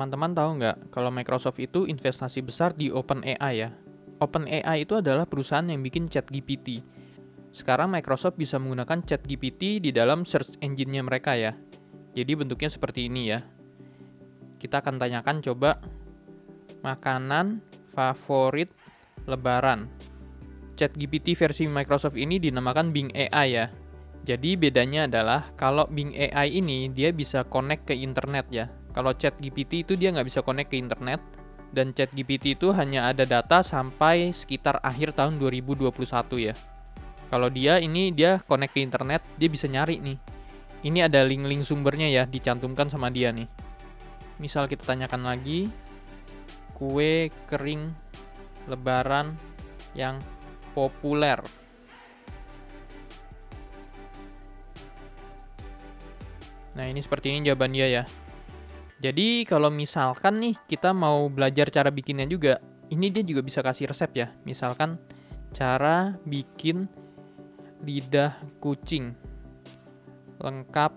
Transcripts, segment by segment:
Teman-teman tahu nggak kalau Microsoft itu investasi besar di OpenAI ya? OpenAI itu adalah perusahaan yang bikin ChatGPT. Sekarang Microsoft bisa menggunakan ChatGPT di dalam search engine-nya mereka ya. Jadi bentuknya seperti ini ya. Kita akan tanyakan coba makanan favorit lebaran. ChatGPT versi Microsoft ini dinamakan Bing AI ya. Jadi bedanya adalah kalau Bing AI ini dia bisa connect ke internet ya. Kalau ChatGPT itu dia nggak bisa connect ke internet, dan ChatGPT itu hanya ada data sampai sekitar akhir tahun 2021 ya. Kalau dia connect ke internet, dia bisa nyari nih. Ini ada link-link sumbernya ya, dicantumkan sama dia nih. Misal kita tanyakan lagi, kue kering lebaran yang populer. Nah, ini seperti ini jawaban dia ya. Jadi kalau misalkan nih kita mau belajar cara bikinnya juga, ini dia juga bisa kasih resep ya. Misalkan cara bikin lidah kucing lengkap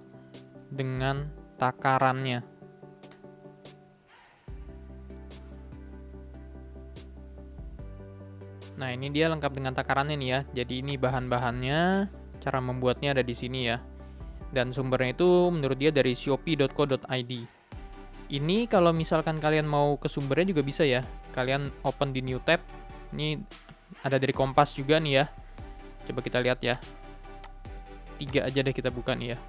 dengan takarannya. Nah, ini dia lengkap dengan takarannya nih ya. Jadi ini bahan-bahannya, cara membuatnya ada di sini ya. Dan sumbernya itu menurut dia dari shopee.co.id. Ini kalau misalkan kalian mau ke sumbernya juga bisa ya. Kalian open di new tab. Ini ada dari Kompas juga nih ya. Coba kita lihat ya. 3 aja deh kita buka nih ya.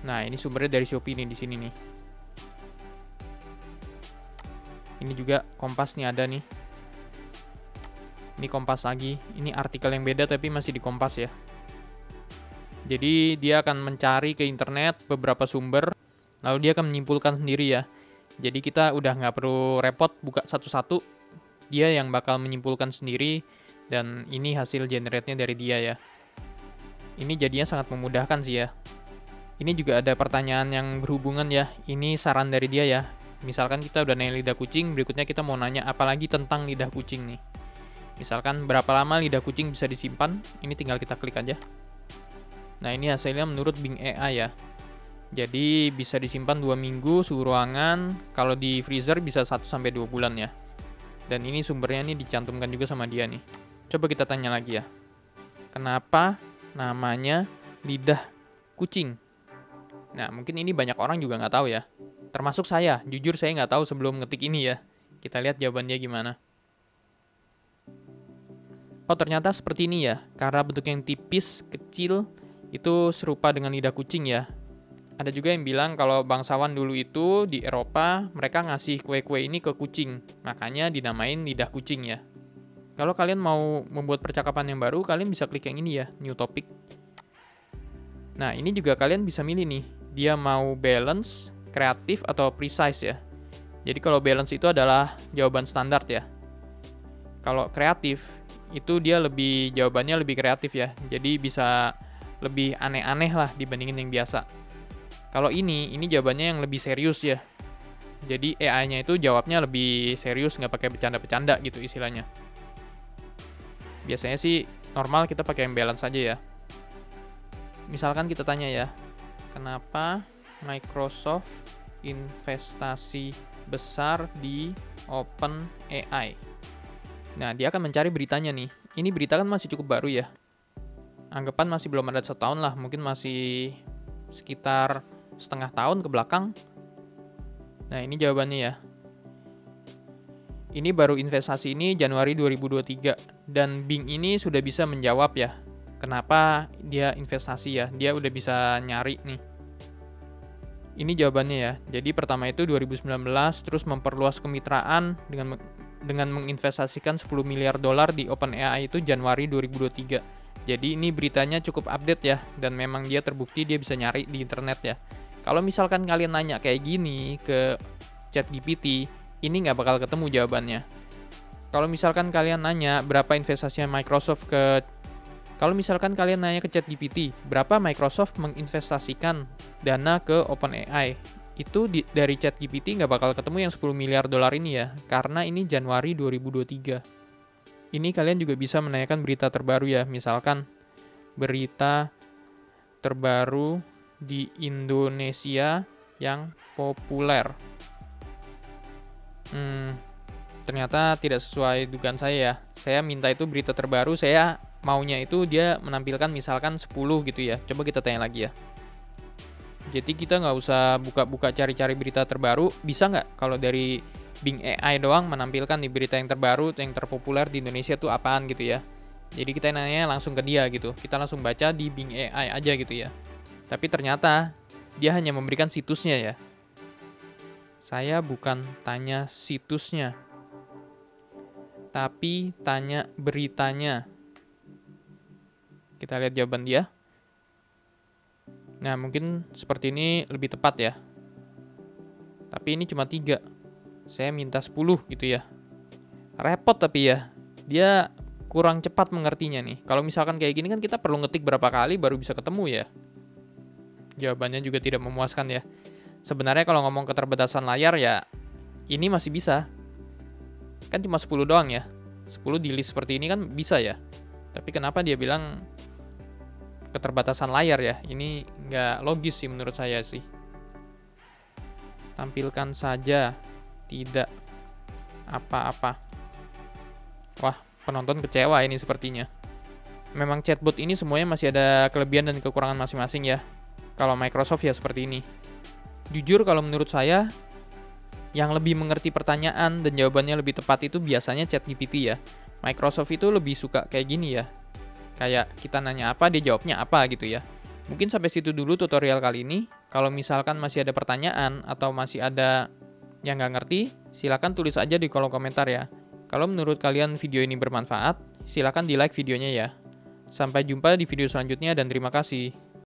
Nah, ini sumbernya dari Shopee nih di sini nih. Ini juga Kompas nih ada nih. Ini Kompas lagi. Ini artikel yang beda tapi masih di Kompas ya. Jadi dia akan mencari ke internet beberapa sumber, lalu dia akan menyimpulkan sendiri ya. Jadi kita udah nggak perlu repot buka satu-satu, dia yang bakal menyimpulkan sendiri, dan ini hasil generate-nya dari dia ya. Ini jadinya sangat memudahkan sih ya. Ini juga ada pertanyaan yang berhubungan ya, ini saran dari dia ya. Misalkan kita udah nanya lidah kucing, berikutnya kita mau nanya apalagi tentang lidah kucing nih. Misalkan berapa lama lidah kucing bisa disimpan, ini tinggal kita klik aja. Nah, ini hasilnya menurut Bing AI ya. Jadi bisa disimpan 2 minggu suhu ruangan, kalau di freezer bisa 1-2 bulan ya. Dan ini sumbernya nih dicantumkan juga sama dia nih. Coba kita tanya lagi ya. Kenapa namanya lidah kucing? Nah, mungkin ini banyak orang juga nggak tahu ya. Termasuk saya, jujur saya nggak tahu sebelum ngetik ini ya. Kita lihat jawabannya gimana. Oh, ternyata seperti ini ya. Karena bentuk yang tipis, kecil, itu serupa dengan lidah kucing ya. Ada juga yang bilang kalau bangsawan dulu itu di Eropa, mereka ngasih kue-kue ini ke kucing. Makanya dinamain lidah kucing ya. Kalau kalian mau membuat percakapan yang baru, kalian bisa klik yang ini ya, new topic. Nah, ini juga kalian bisa milih nih. Dia mau balance, kreatif, atau precise ya. Jadi kalau balance itu adalah jawaban standar ya. Kalau kreatif, itu dia jawabannya lebih kreatif ya. Jadi bisa lebih aneh-aneh lah dibandingin yang biasa. Kalau ini jawabannya yang lebih serius ya. Jadi AI-nya itu jawabnya lebih serius, nggak pakai bercanda-bercanda gitu istilahnya. Biasanya sih normal kita pakai yang balance aja ya. Misalkan kita tanya ya, kenapa Microsoft investasi besar di OpenAI? Nah, dia akan mencari beritanya nih. Ini berita kan masih cukup baru ya. Anggapan masih belum ada 1 tahun lah, mungkin masih sekitar setengah tahun ke belakang. Nah, ini jawabannya ya. Ini baru investasi ini Januari 2023, dan Bing ini sudah bisa menjawab ya. Kenapa dia investasi ya? Dia udah bisa nyari nih. Ini jawabannya ya. Jadi pertama itu 2019, terus memperluas kemitraan dengan menginvestasikan 10 miliar dolar di OpenAI itu Januari 2023. Jadi ini beritanya cukup update ya, dan memang dia terbukti dia bisa nyari di internet ya. Kalau misalkan kalian nanya kayak gini ke ChatGPT, ini nggak bakal ketemu jawabannya. Kalau misalkan kalian nanya berapa investasinya Microsoft kalau misalkan kalian nanya ke ChatGPT, berapa Microsoft menginvestasikan dana ke OpenAI, itu dari ChatGPT nggak bakal ketemu yang 10 miliar dolar ini ya, karena ini Januari 2023. Ini kalian juga bisa menanyakan berita terbaru ya, misalkan berita terbaru di Indonesia yang populer. Ternyata tidak sesuai dugaan saya ya. Saya minta itu berita terbaru, saya maunya itu dia menampilkan misalkan 10 gitu ya. Coba kita tanya lagi ya. Jadi kita nggak usah buka-buka cari-cari berita terbaru, bisa nggak kalau dari Bing AI doang menampilkan di berita yang terbaru, yang terpopuler di Indonesia tuh apaan gitu ya. Jadi kita nanya langsung ke dia gitu, kita langsung baca di Bing AI aja gitu ya. Tapi ternyata dia hanya memberikan situsnya ya. Saya bukan tanya situsnya, tapi tanya beritanya. Kita lihat jawaban dia. Nah, mungkin seperti ini lebih tepat ya. Tapi ini cuma 3. Saya minta 10 gitu ya. Repot tapi ya. Dia kurang cepat mengertinya nih. Kalau misalkan kayak gini kan kita perlu ngetik berapa kali baru bisa ketemu ya. Jawabannya juga tidak memuaskan ya. Sebenarnya kalau ngomong keterbatasan layar ya, ini masih bisa. Kan cuma 10 doang ya. 10 di list seperti ini kan bisa ya. Tapi kenapa dia bilang keterbatasan layar ya? Ini nggak logis sih menurut saya sih. Tampilkan saja, tidak apa-apa. Wah, penonton kecewa ini sepertinya. Memang chatbot ini semuanya masih ada kelebihan dan kekurangan masing-masing ya. Kalau Microsoft ya seperti ini. Jujur kalau menurut saya, yang lebih mengerti pertanyaan dan jawabannya lebih tepat itu biasanya ChatGPT ya. Microsoft itu lebih suka kayak gini ya. Kayak kita nanya apa, dia jawabnya apa gitu ya. Mungkin sampai situ dulu tutorial kali ini. Kalau misalkan masih ada pertanyaan atau masih ada yang nggak ngerti, silakan tulis aja di kolom komentar ya. Kalau menurut kalian video ini bermanfaat, silakan di like videonya ya. Sampai jumpa di video selanjutnya dan terima kasih.